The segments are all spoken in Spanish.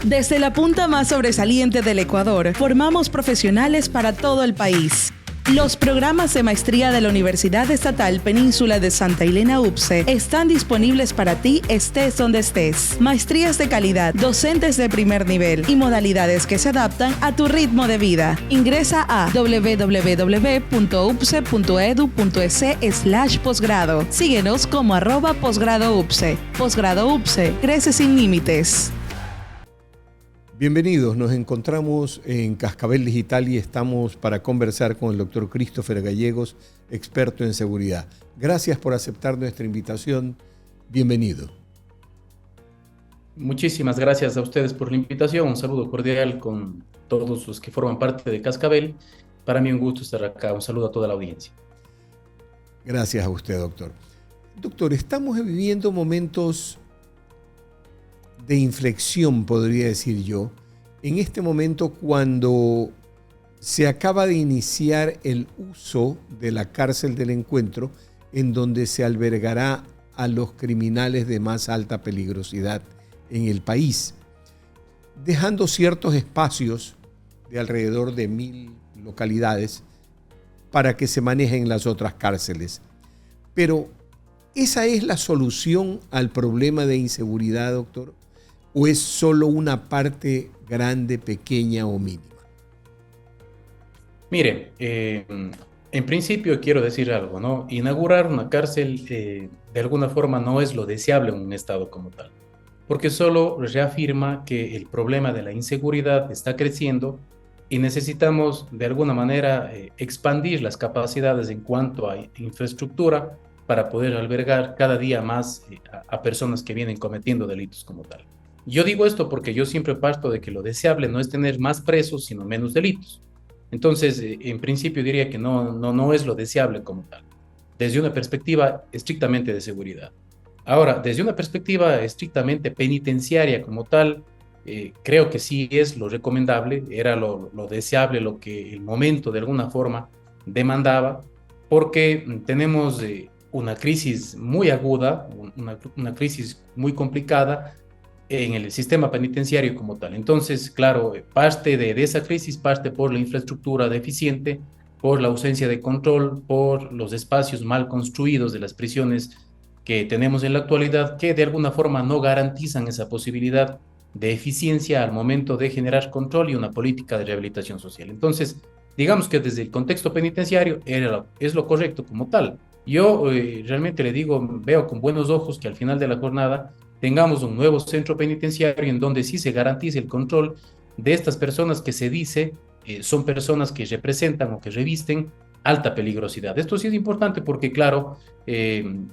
Desde la punta más sobresaliente del Ecuador, formamos profesionales para todo el país. Los programas de maestría de la Universidad Estatal Península de Santa Elena UPCE están disponibles para ti estés donde estés. Maestrías de calidad, docentes de primer nivel y modalidades que se adaptan a tu ritmo de vida. Ingresa a www.upce.edu.es/posgrado. Síguenos como @posgradoupce. Posgrado UPCE, crece sin límites. Bienvenidos, nos encontramos en Cascabel Digital y estamos para conversar con el doctor Christopher Gallegos, experto en seguridad. Gracias por aceptar nuestra invitación. Bienvenido. Muchísimas gracias a ustedes por la invitación. Un saludo cordial con todos los que forman parte de Cascabel. Para mí un gusto estar acá. Un saludo a toda la audiencia. Gracias a usted, doctor. Doctor, estamos viviendo momentos de inflexión, podría decir yo, en este momento cuando se acaba de iniciar el uso de la cárcel del encuentro, en donde se albergará a los criminales de más alta peligrosidad en el país, dejando ciertos espacios de alrededor de 1,000 localidades para que se manejen las otras cárceles. Pero, ¿esa es la solución al problema de inseguridad, doctor? ¿O es solo una parte grande, pequeña o mínima? Mire, en principio quiero decir algo, ¿no? Inaugurar una cárcel de alguna forma no es lo deseable en un estado como tal, porque solo reafirma que el problema de la inseguridad está creciendo y necesitamos de alguna manera expandir las capacidades en cuanto a infraestructura para poder albergar cada día más a personas que vienen cometiendo delitos como tal. Yo digo esto porque yo siempre parto de que lo deseable no es tener más presos, sino menos delitos. Entonces, en principio diría que no es lo deseable como tal, desde una perspectiva estrictamente de seguridad. Ahora, desde una perspectiva estrictamente penitenciaria como tal, creo que sí es lo recomendable, era lo deseable, lo que el momento de alguna forma demandaba, porque tenemos una crisis muy aguda, una crisis muy complicada, en el sistema penitenciario como tal. Entonces, claro, parte de esa crisis parte por la infraestructura deficiente, por la ausencia de control, por los espacios mal construidos de las prisiones que tenemos en la actualidad, que de alguna forma no garantizan esa posibilidad de eficiencia al momento de generar control y una política de rehabilitación social. Entonces, digamos que desde el contexto penitenciario es lo correcto como tal. Yo realmente le digo, veo con buenos ojos que al final de la jornada tengamos un nuevo centro penitenciario en donde sí se garantice el control de estas personas que se dice son personas que representan o que revisten alta peligrosidad. Esto sí es importante porque, claro,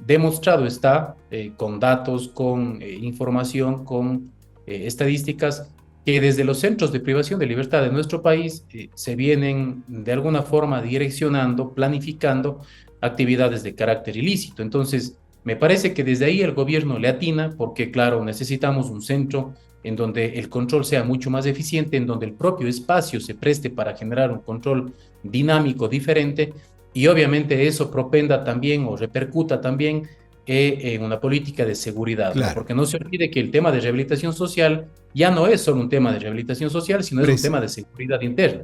demostrado está con datos, con información, con estadísticas, que desde los centros de privación de libertad de nuestro país se vienen de alguna forma direccionando, planificando actividades de carácter ilícito. Entonces, me parece que desde ahí el gobierno le atina porque, claro, necesitamos un centro en donde el control sea mucho más eficiente, en donde el propio espacio se preste para generar un control dinámico diferente y obviamente eso propenda también o repercuta también en una política de seguridad, Claro. ¿no? Porque no se olvide que el tema de rehabilitación social ya no es solo un tema de rehabilitación social, sino es un tema de seguridad interna.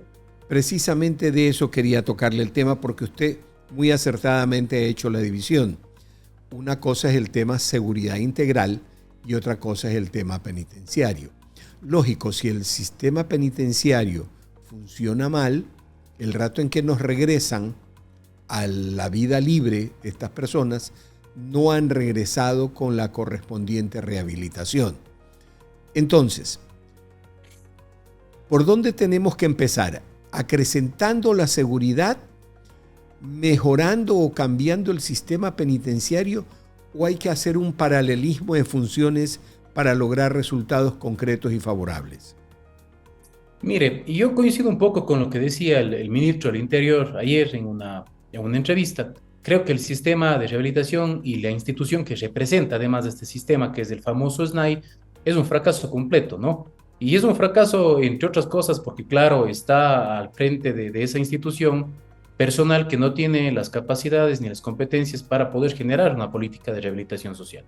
Precisamente de eso quería tocarle el tema porque usted muy acertadamente ha hecho la división. Una cosa es el tema seguridad integral y otra cosa es el tema penitenciario. Lógico, si el sistema penitenciario funciona mal, el rato en que nos regresan a la vida libre estas personas no han regresado con la correspondiente rehabilitación. Entonces, ¿por dónde tenemos que empezar? ¿Acrecentando la seguridad? ¿Mejorando o cambiando el sistema penitenciario? ¿O hay que hacer un paralelismo de funciones para lograr resultados concretos y favorables? Mire, yo coincido un poco con lo que decía el ministro del Interior ayer en una entrevista. Creo que el sistema de rehabilitación y la institución que representa, además de este sistema, que es el famoso SNAI, es un fracaso completo, ¿no? Y es un fracaso, entre otras cosas, porque, claro, está al frente de esa institución personal que no tiene las capacidades ni las competencias para poder generar una política de rehabilitación social.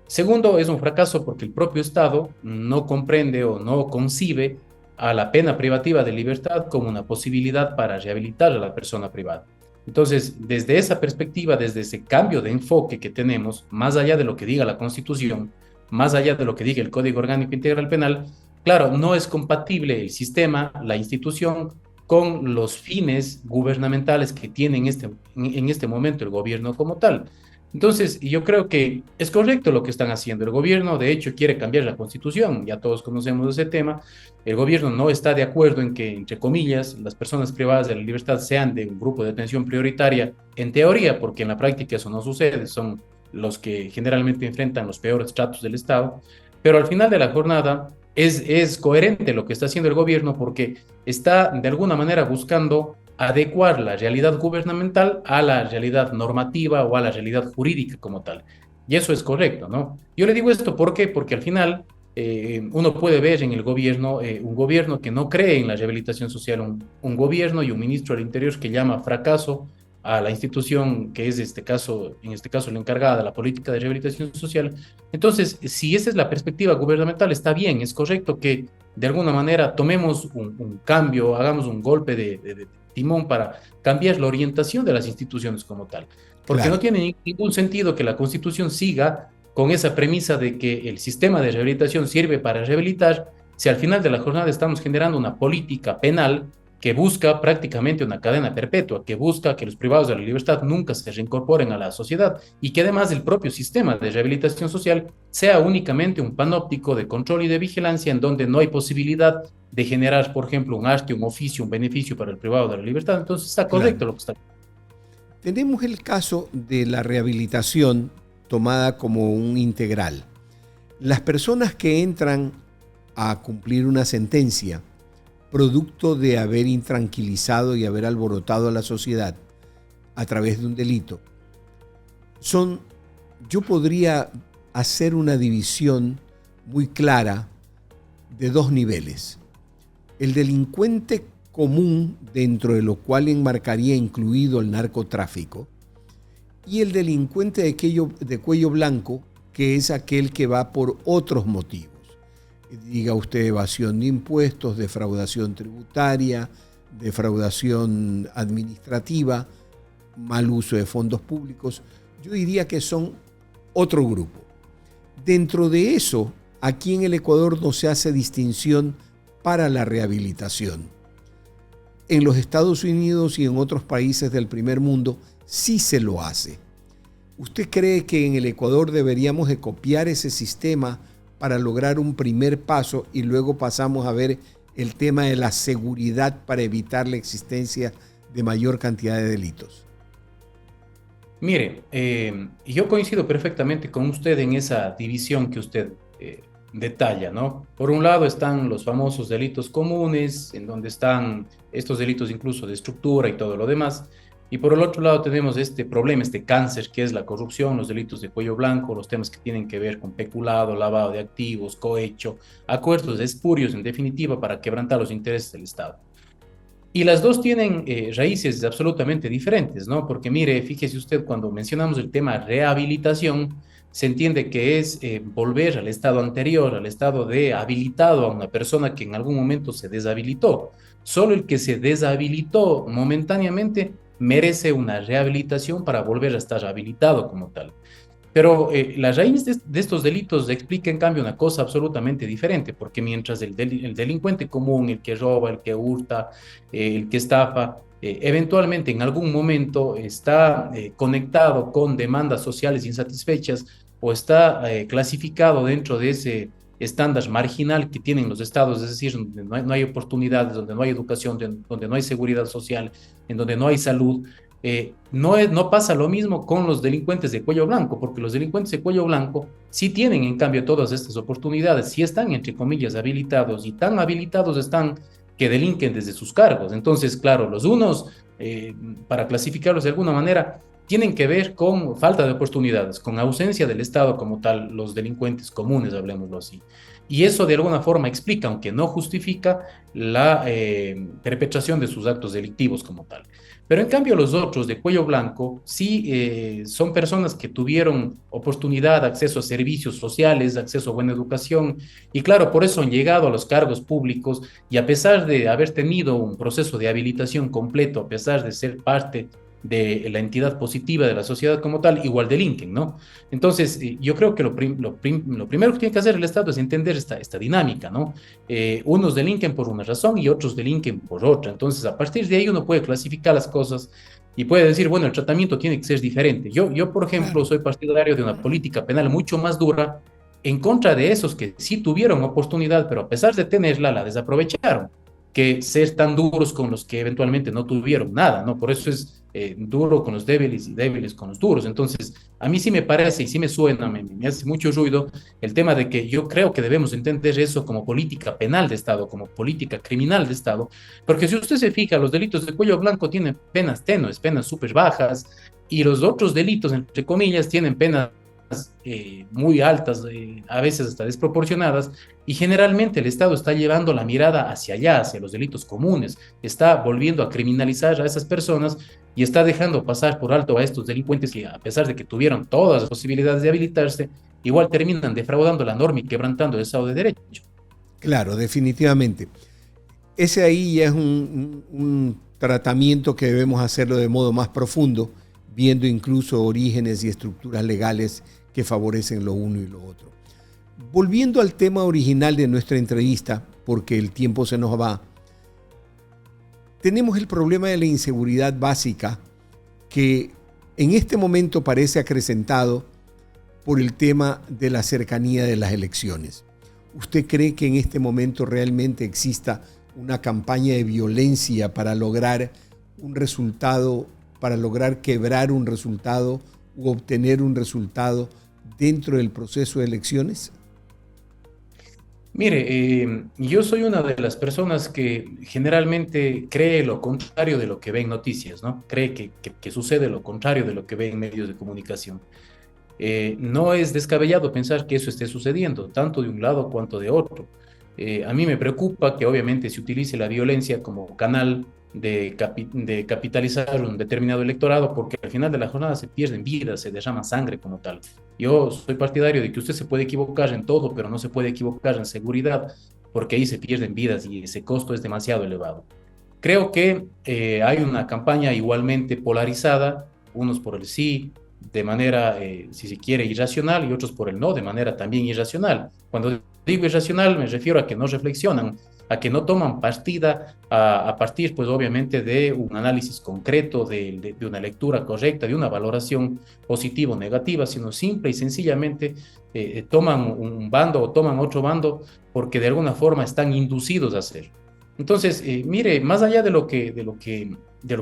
Segundo, es un fracaso porque el propio Estado no comprende o no concibe a la pena privativa de libertad como una posibilidad para rehabilitar a la persona privada. Entonces, desde esa perspectiva, desde ese cambio de enfoque que tenemos, más allá de lo que diga la Constitución, más allá de lo que diga el Código Orgánico Integral Penal, claro, no es compatible el sistema, la institución, con los fines gubernamentales que tiene en este momento el gobierno como tal. Entonces, yo creo que es correcto lo que están haciendo. El gobierno, de hecho, quiere cambiar la constitución. Ya todos conocemos ese tema. El gobierno no está de acuerdo en que, entre comillas, las personas privadas de la libertad sean de un grupo de atención prioritaria, en teoría, porque en la práctica eso no sucede. Son los que generalmente enfrentan los peores tratos del Estado. Pero al final de la jornada es coherente lo que está haciendo el gobierno porque está de alguna manera buscando adecuar la realidad gubernamental a la realidad normativa o a la realidad jurídica como tal. Y eso es correcto, ¿no? Yo le digo esto ¿por qué? Porque al final uno puede ver en el gobierno un gobierno que no cree en la rehabilitación social, un gobierno y un ministro del Interior que llama fracaso a la institución que es en este caso la encargada de la política de rehabilitación social. Entonces, si esa es la perspectiva gubernamental, está bien, es correcto que de alguna manera tomemos un cambio, hagamos un golpe de timón para cambiar la orientación de las instituciones como tal. Porque Claro. no tiene ningún sentido que la Constitución siga con esa premisa de que el sistema de rehabilitación sirve para rehabilitar, si al final de la jornada estamos generando una política penal que busca prácticamente una cadena perpetua, que busca que los privados de la libertad nunca se reincorporen a la sociedad y que además el propio sistema de rehabilitación social sea únicamente un panóptico de control y de vigilancia en donde no hay posibilidad de generar, por ejemplo, un arte, un oficio, un beneficio para el privado de la libertad. Entonces está Claro. correcto lo que está. Tenemos el caso de la rehabilitación tomada como un integral. Las personas que entran a cumplir una sentencia, producto de haber intranquilizado y haber alborotado a la sociedad a través de un delito, yo podría hacer una división muy clara de dos niveles. El delincuente común, dentro de lo cual enmarcaría incluido el narcotráfico, y el delincuente de cuello blanco, que es aquel que va por otros motivos. Diga usted evasión de impuestos, defraudación tributaria, defraudación administrativa, mal uso de fondos públicos. Yo diría que son otro grupo. Dentro de eso, aquí en el Ecuador no se hace distinción para la rehabilitación. En los Estados Unidos y en otros países del primer mundo sí se lo hace. ¿Usted cree que en el Ecuador deberíamos de copiar ese sistema para lograr un primer paso y luego pasamos a ver el tema de la seguridad para evitar la existencia de mayor cantidad de delitos? Mire, yo coincido perfectamente con usted en esa división que usted detalla, ¿no? Por un lado están los famosos delitos comunes, en donde están estos delitos incluso de estructura y todo lo demás, y por el otro lado tenemos este problema, este cáncer que es la corrupción, los delitos de cuello blanco, los temas que tienen que ver con peculado, lavado de activos, cohecho, acuerdos espurios, en definitiva, para quebrantar los intereses del Estado. Y las dos tienen raíces absolutamente diferentes, ¿no? Porque mire, fíjese usted, cuando mencionamos el tema rehabilitación, se entiende que es volver al estado anterior, al estado de habilitado a una persona que en algún momento se deshabilitó. Solo el que se deshabilitó momentáneamente merece una rehabilitación para volver a estar habilitado como tal. Pero la raíz de estos delitos explica en cambio una cosa absolutamente diferente, porque mientras el delincuente común, el que roba, el que hurta, el que estafa, eventualmente en algún momento está conectado con demandas sociales insatisfechas o está clasificado dentro de ese estándar marginal que tienen los estados, es decir, donde no hay oportunidades, donde no hay educación, donde no hay seguridad social, en donde no hay salud. No pasa lo mismo con los delincuentes de cuello blanco, porque los delincuentes de cuello blanco sí tienen en cambio todas estas oportunidades, sí están entre comillas habilitados y tan habilitados están que delinquen desde sus cargos. Entonces, claro, los unos, para clasificarlos de alguna manera, tienen que ver con falta de oportunidades, con ausencia del Estado como tal, los delincuentes comunes, hablemoslo así. Y eso de alguna forma explica, aunque no justifica, la perpetración de sus actos delictivos como tal. Pero en cambio los otros de cuello blanco sí son personas que tuvieron oportunidad, acceso a servicios sociales, acceso a buena educación y claro, por eso han llegado a los cargos públicos y a pesar de haber tenido un proceso de habilitación completo, a pesar de ser parte de la entidad positiva de la sociedad como tal, igual delinquen, ¿no? Entonces, yo creo que lo primero que tiene que hacer el Estado es entender esta dinámica, ¿no? Unos delinquen por una razón y otros delinquen por otra. Entonces, a partir de ahí uno puede clasificar las cosas y puede decir, bueno, el tratamiento tiene que ser diferente. Yo por ejemplo, soy partidario de una política penal mucho más dura en contra de esos que sí tuvieron oportunidad, pero a pesar de tenerla, la desaprovecharon, que ser tan duros con los que eventualmente no tuvieron nada, ¿no? Por eso es duro con los débiles y débiles con los duros. Entonces, a mí sí me parece y sí me suena, me hace mucho ruido el tema de que yo creo que debemos entender eso como política penal de Estado, como política criminal de Estado, porque si usted se fija, los delitos de cuello blanco tienen penas tenues, penas súper bajas, y los otros delitos, entre comillas, tienen penas muy altas, a veces hasta desproporcionadas, y generalmente el Estado está llevando la mirada hacia allá, hacia los delitos comunes, está volviendo a criminalizar a esas personas y está dejando pasar por alto a estos delincuentes que a pesar de que tuvieron todas las posibilidades de habilitarse, igual terminan defraudando la norma y quebrantando el Estado de Derecho. Claro, definitivamente. Ese ahí ya es un tratamiento que debemos hacerlo de modo más profundo, viendo incluso orígenes y estructuras legales que favorecen lo uno y lo otro. Volviendo al tema original de nuestra entrevista, porque el tiempo se nos va, tenemos el problema de la inseguridad básica que en este momento parece acrecentado por el tema de la cercanía de las elecciones. ¿Usted cree que en este momento realmente exista una campaña de violencia para lograr un resultado, para lograr quebrar un resultado u obtener un resultado dentro del proceso de elecciones? Mire, yo soy una de las personas que generalmente cree lo contrario de lo que ve en noticias, ¿no? Cree que sucede lo contrario de lo que ve en medios de comunicación. No es descabellado pensar que eso esté sucediendo, tanto de un lado cuanto de otro. A mí me preocupa que obviamente se utilice la violencia como canal de capitalizar un determinado electorado, porque al final de la jornada se pierden vidas, se derrama sangre como tal. Yo soy partidario de que usted se puede equivocar en todo, pero no se puede equivocar en seguridad, porque ahí se pierden vidas y ese costo es demasiado elevado. Creo que hay una campaña igualmente polarizada, unos por el sí, de manera, si se quiere, irracional, y otros por el no, de manera también irracional. Cuando digo irracional, me refiero a que no reflexionan, a que no toman partida a partir, pues obviamente, de un análisis concreto, de una lectura correcta, de una valoración positiva o negativa, sino simple y sencillamente toman un bando o toman otro bando porque de alguna forma están inducidos a hacerlo. Entonces, mire, más allá de lo que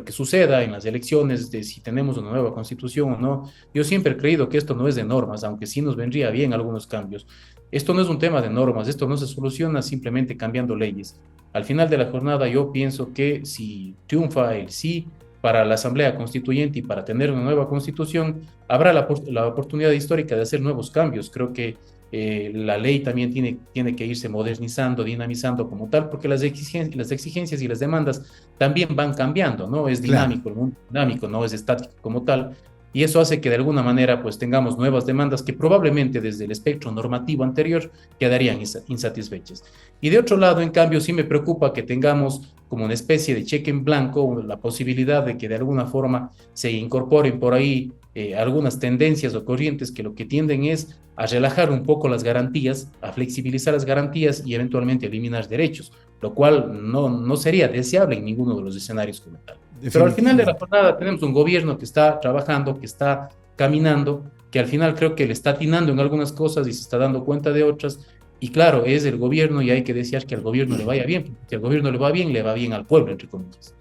suceda en las elecciones, de si tenemos una nueva constitución o no, yo siempre he creído que esto no es de normas, aunque sí nos vendría bien algunos cambios. Esto no es un tema de normas, esto no se soluciona simplemente cambiando leyes. Al final de la jornada yo pienso que si triunfa el sí para la Asamblea Constituyente y para tener una nueva constitución, habrá la oportunidad histórica de hacer nuevos cambios. Creo que la ley también tiene que irse modernizando, dinamizando como tal, porque las exigencias y las demandas también van cambiando, ¿no? Es dinámico, claro. El mundo es dinámico, no es estático como tal, y eso hace que de alguna manera pues tengamos nuevas demandas que probablemente desde el espectro normativo anterior quedarían insatisfechas. Y de otro lado, en cambio, sí me preocupa que tengamos como una especie de cheque en blanco, la posibilidad de que de alguna forma se incorporen por ahí algunas tendencias o corrientes que lo que tienden es a relajar un poco las garantías, a flexibilizar las garantías y eventualmente eliminar derechos, lo cual no sería deseable en ninguno de los escenarios como tal. Pero al final de la jornada tenemos un gobierno que está trabajando, que está caminando, que al final creo que le está atinando en algunas cosas y se está dando cuenta de otras. Y claro, es el gobierno y hay que desear que al gobierno le vaya bien. Si al gobierno le va bien al pueblo, entre comillas.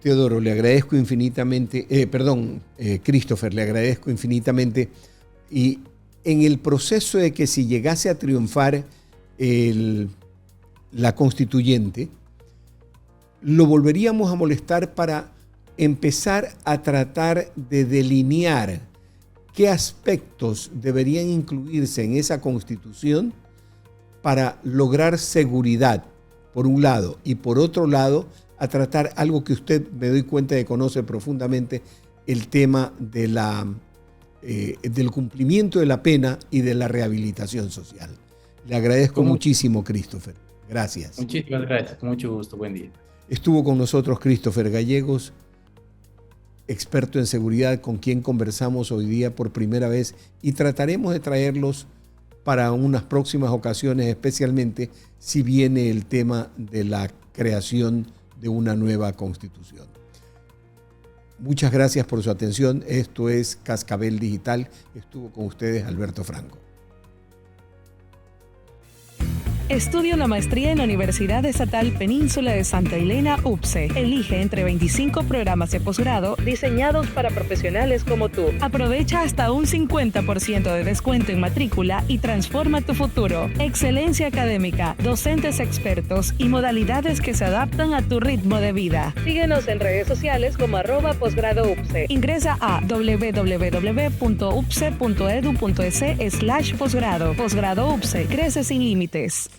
Teodoro, le agradezco infinitamente, Christopher, le agradezco infinitamente. Y en el proceso de que si llegase a triunfar la constituyente, lo volveríamos a molestar para empezar a tratar de delinear qué aspectos deberían incluirse en esa Constitución para lograr seguridad, por un lado, y por otro lado, a tratar algo que usted, me doy cuenta de conoce profundamente, el tema de del cumplimiento de la pena y de la rehabilitación social. Le agradezco muchísimo, Christopher. Gracias. Muchísimas gracias, con mucho gusto. Buen día. Estuvo con nosotros Christopher Gallegos, experto en seguridad, con quien conversamos hoy día por primera vez y trataremos de traerlos para unas próximas ocasiones, especialmente si viene el tema de la creación de una nueva Constitución. Muchas gracias por su atención. Esto es Cascabel Digital. Estuvo con ustedes Alberto Franco. Estudia una maestría en la Universidad Estatal Península de Santa Elena, UPCE. Elige entre 25 programas de posgrado diseñados para profesionales como tú. Aprovecha hasta un 50% de descuento en matrícula y transforma tu futuro. Excelencia académica, docentes expertos y modalidades que se adaptan a tu ritmo de vida. Síguenos en redes sociales como @posgradoupce. Ingresa a www.upce.edu.es/posgrado. Posgrado UPCE, crece sin límites.